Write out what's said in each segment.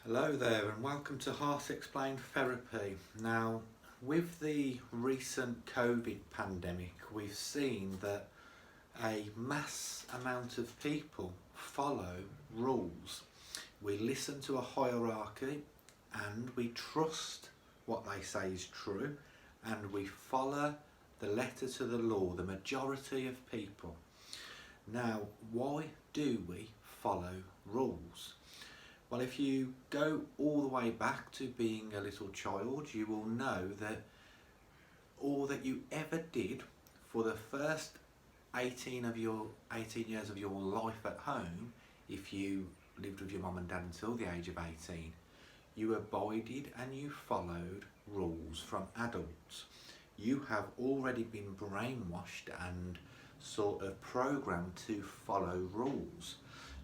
Hello there and welcome to Heart Explained Therapy. Now, with the recent COVID pandemic, we've seen that a mass amount of people follow rules. We listen to a hierarchy and we trust what they say is true and we follow the letter to the law, the majority of people. Now, why do we follow rules? Well, if you go all the way back to being a little child, you will know that all that you ever did for the first 18 years of your life at home, if you lived with your mum and dad until the age of 18, you abided and you followed rules from adults. You have already been brainwashed and sort of programmed to follow rules.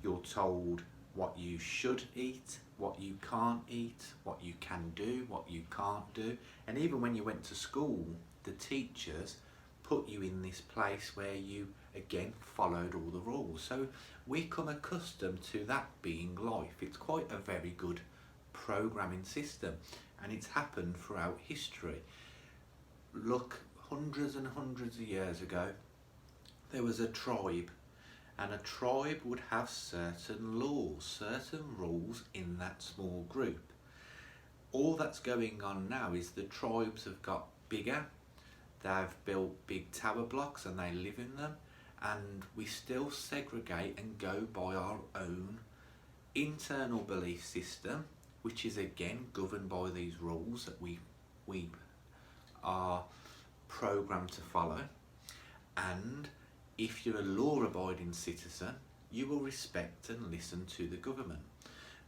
You're told what you should eat, what you can't eat, what you can do, what you can't do. And even when you went to school, the teachers put you in this place where you again followed all the rules. So we come accustomed to that being life. It's quite a very good programming system, and it's happened throughout history. Look, hundreds and hundreds of years ago, there was a tribe, and a tribe would have certain laws, certain rules in that small group. All that's going on now is the tribes have got bigger, they've built big tower blocks and they live in them, and we still segregate and go by our own internal belief system, which is again governed by these rules that we are programmed to follow. And if you're a law-abiding citizen, you will respect and listen to the government.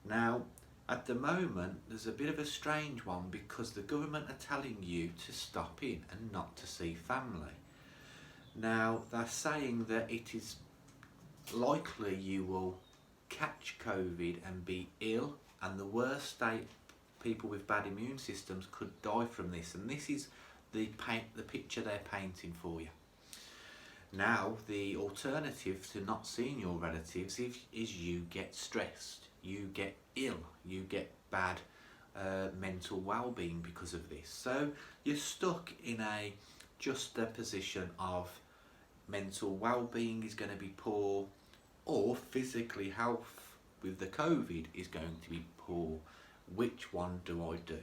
Now, at the moment, there's a bit of a strange one because the government are telling you to stop in and not to see family. Now, they're saying that it is likely you will catch COVID and be ill, and the worst state, people with bad immune systems could die from this. And this is the picture they're painting for you. Now, the alternative to not seeing your relatives is you get stressed, you get ill, you get bad mental well-being because of this. So you're stuck in a position of mental well-being is going to be poor, or physically health with the COVID is going to be poor. Which one do I do?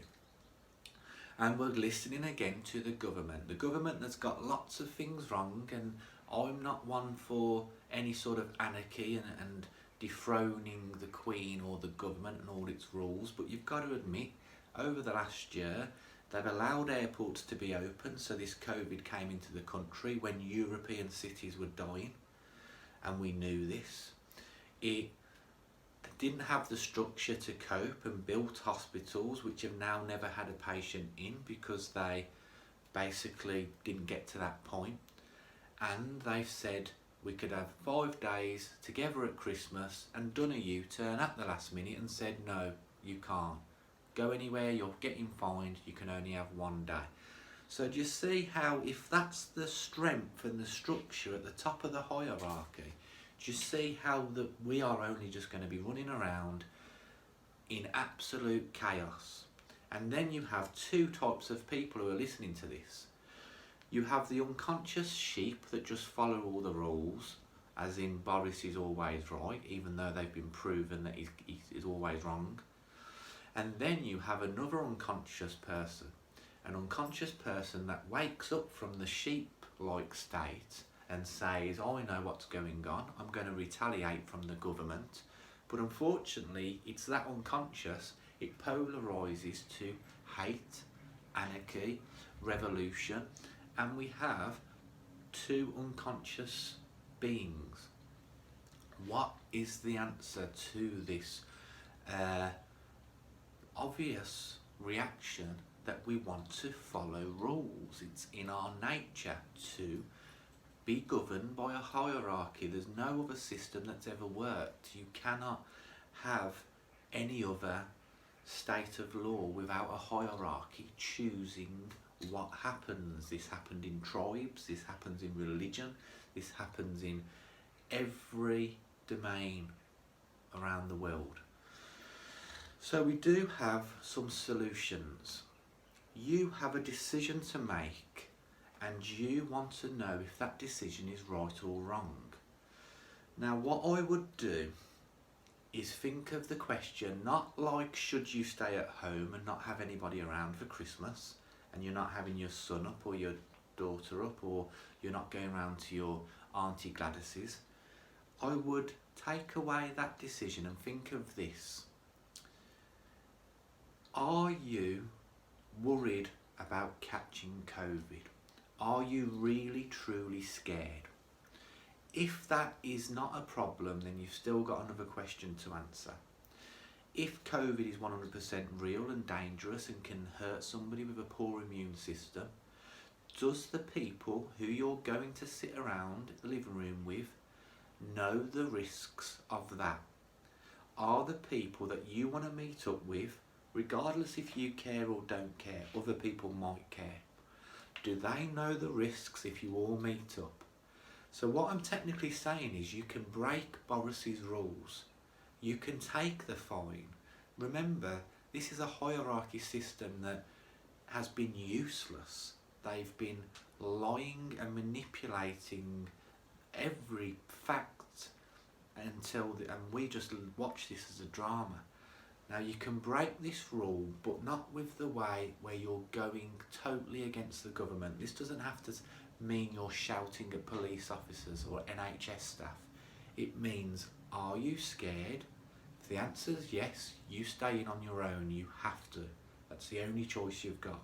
And we're listening again to the government. The government has got lots of things wrong, and I'm not one for any sort of anarchy and dethroning the Queen or the government and all its rules, but you've got to admit, over the last year, they've allowed airports to be open, so this COVID came into the country when European cities were dying, and we knew this. It didn't have the structure to cope and built hospitals which have now never had a patient in because they basically didn't get to that point. And they've said we could have 5 days together at Christmas and done a U-turn at the last minute and said, no, you can't go anywhere, you're getting fined, you can only have 1 day. So do you see how, if that's the strength and the structure at the top of the hierarchy, do you see how that we are only just going to be running around in absolute chaos? And then you have two types of people who are listening to this. You have the unconscious sheep that just follow all the rules, as in Boris is always right, even though they've been proven that he's always wrong. And then you have another unconscious person, an unconscious person that wakes up from the sheep-like state and says, I know what's going on, I'm going to retaliate from the government. But unfortunately, it's that unconscious, it polarises to hate, anarchy, revolution, and we have two unconscious beings. What is the answer to this obvious reaction that we want to follow rules? It's in our nature to be governed by a hierarchy. There's no other system that's ever worked. You cannot have any other state of law without a hierarchy choosing what happens. This happened in tribes, this happens in religion, this happens in every domain around the world. So we do have some solutions. You have a decision to make and you want to know if that decision is right or wrong. Now what I would do is think of the question not like should you stay at home and not have anybody around for Christmas and you're not having your son up or your daughter up or you're not going around to your Auntie Gladys's. I would take away that decision and think of this. Are you worried about catching COVID? Are you really truly scared? If that is not a problem, then you've still got another question to answer. If COVID is 100% real and dangerous and can hurt somebody with a poor immune system, does the people who you're going to sit around the living room with know the risks of that? Are the people that you want to meet up with, regardless if you care or don't care, other people might care? Do they know the risks if you all meet up? So what I'm technically saying is you can break Boris's rules. You can take the fine. Remember, this is a hierarchy system that has been useless. They've been lying and manipulating every fact and we just watch this as a drama. Now you can break this rule, but not with the way where you're going totally against the government. This doesn't have to mean you're shouting at police officers or NHS staff. It means, are you scared? If the answer is yes, you stay in on your own. You have to. That's the only choice you've got.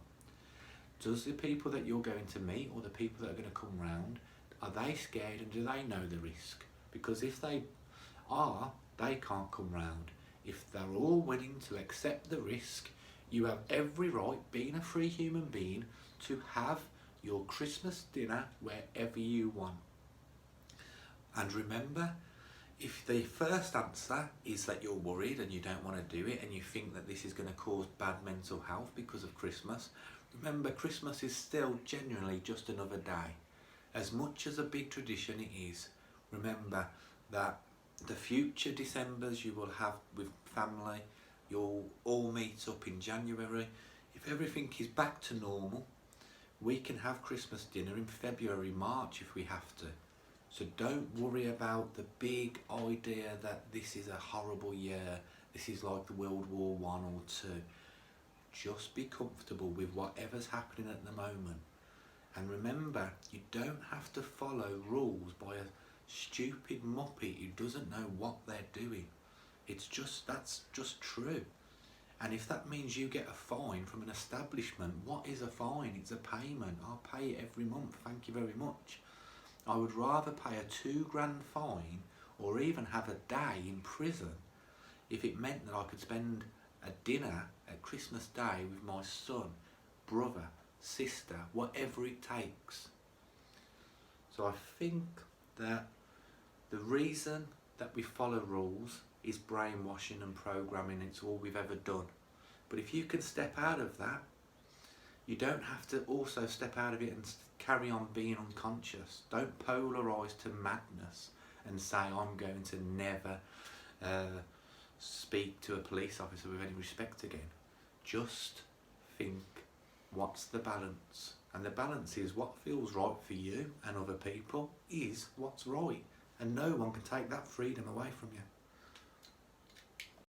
Does the people that you're going to meet or the people that are going to come round, are they scared and do they know the risk? Because if they are, they can't come round. If they're all willing to accept the risk, you have every right, being a free human being, to have your Christmas dinner wherever you want. And remember, if the first answer is that you're worried and you don't want to do it and you think that this is going to cause bad mental health because of Christmas, remember Christmas is still genuinely just another day. As much as a big tradition it is, remember that the future Decembers you will have with family, you'll all meet up in January. If everything is back to normal, we can have Christmas dinner in February, March if we have to. So don't worry about the big idea that this is a horrible year, this is like the World War I or II. Just be comfortable with whatever's happening at the moment. And remember, you don't have to follow rules by a stupid muppet who doesn't know what they're doing. That's just true. And if that means you get a fine from an establishment, what is a fine? It's a payment. I'll pay it every month, thank you very much. I would rather pay a £2,000 fine or even have a day in prison if it meant that I could spend a dinner at Christmas Day with my son, brother, sister, whatever it takes. So I think that the reason that we follow rules is brainwashing and programming. It's all we've ever done. But if you can step out of that, you don't have to also step out of it and carry on being unconscious. Don't polarise to madness and say I'm going to never speak to a police officer with any respect again. Just think, what's the balance? And the balance is what feels right for you and other people is what's right. And no one can take that freedom away from you.